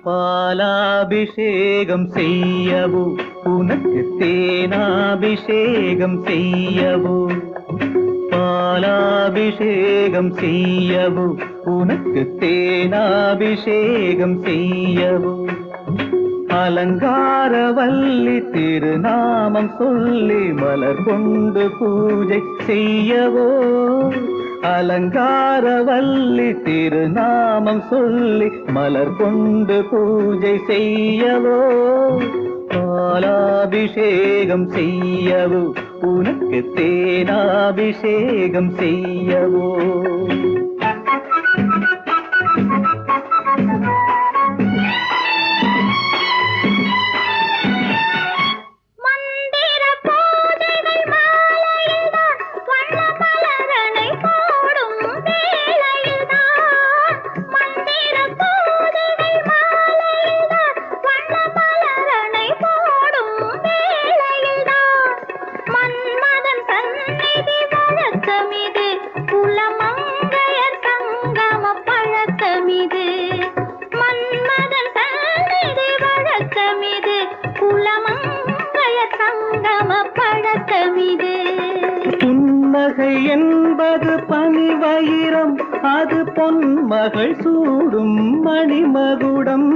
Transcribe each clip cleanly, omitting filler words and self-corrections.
பாலாபிஷேகம் செய்யவோ உனக்கு தேனாபிஷேகம் செய்யவோ பாலாபிஷேகம் செய்யவோ உனக்கு தேனாபிஷேகம் செய்யவோ அலங்காரவல்லி திருநாமம் சொல்லி மலர் கொண்டு பூஜை செய்யவோ அலங்காரவல்லி திருநாமம் சொல்லி மலர் கொண்டு பூஜை செய்யவோ பாலாபிஷேகம் செய்யவோ உனக்கு தேனாபிஷேகம் செய்யவோ புன்னகை என்பது பனிவயிரம் அது பொன்மகள் சூடும் மணிமகுடம்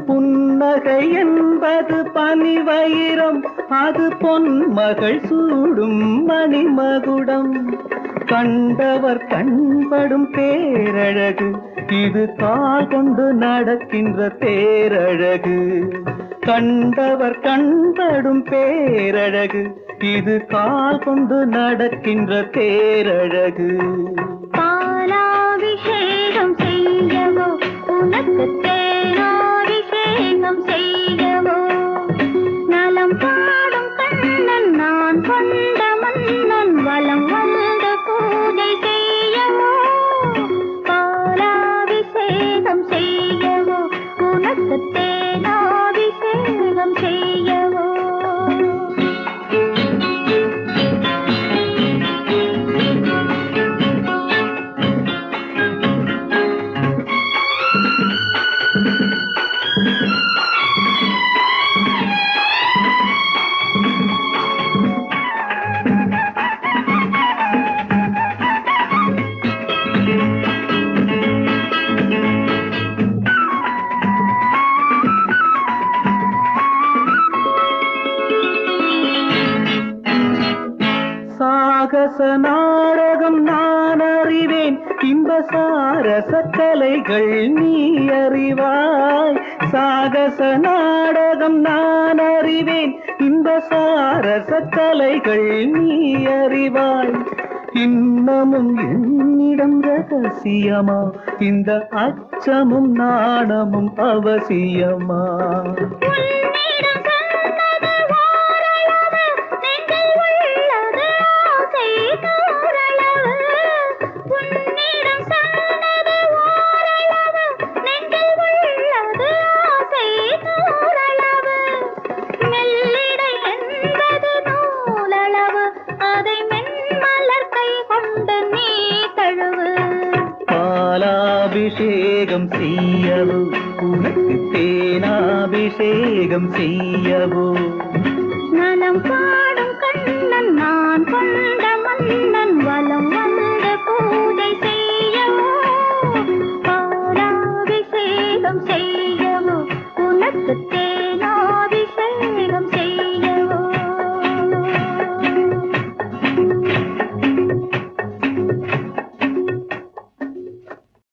புன்னகை என்பது பனிவயிரம் அது பொன்மகள் சூடும் மணிமகுடம் கண்டவர் கண்படும் பேரழகு இது கால் கொண்டு நடக்கின்ற தேரழகு கண்டவர் கண்படும் பேரழகு இது கால் கொண்டு நடக்கின்ற தேரழகு பாலாபிஷேகம் செய்யவோ உனக்கு தேனாபிஷேகம் செய்யவோ நலம் பாடும் கண்ணன் நான் கொண்ட மன்னன் வலம் வந்து பூஜை செய்யவோ பாலாபிஷேகம் செய்யவோ உனக்கு தேனாபிஷேகம் செய்யவோ சாகச நாடகம் நான் அறிவேன் இன்ப சாரச கலைகள் நீ அறிவாய் சாகச நாடகம் நான் அறிவேன் இன்ப சாரச கலைகள் நீ அறிவாய் இன்னமும் என்னிடம் ரகசியமா இந்த அச்சமும் நாணமும் அவசியமா பாலாபிஷேகம் செய்யவோ உனக்கு தேனாபிஷேகம் செய்யவோ நலம் பாடும் கண்ணன் நான் கொண்ட மன்னன் வலம் வந்து பூஜை செய்யவோ பாலாபிஷேகம் செய்யவோ உனக்கு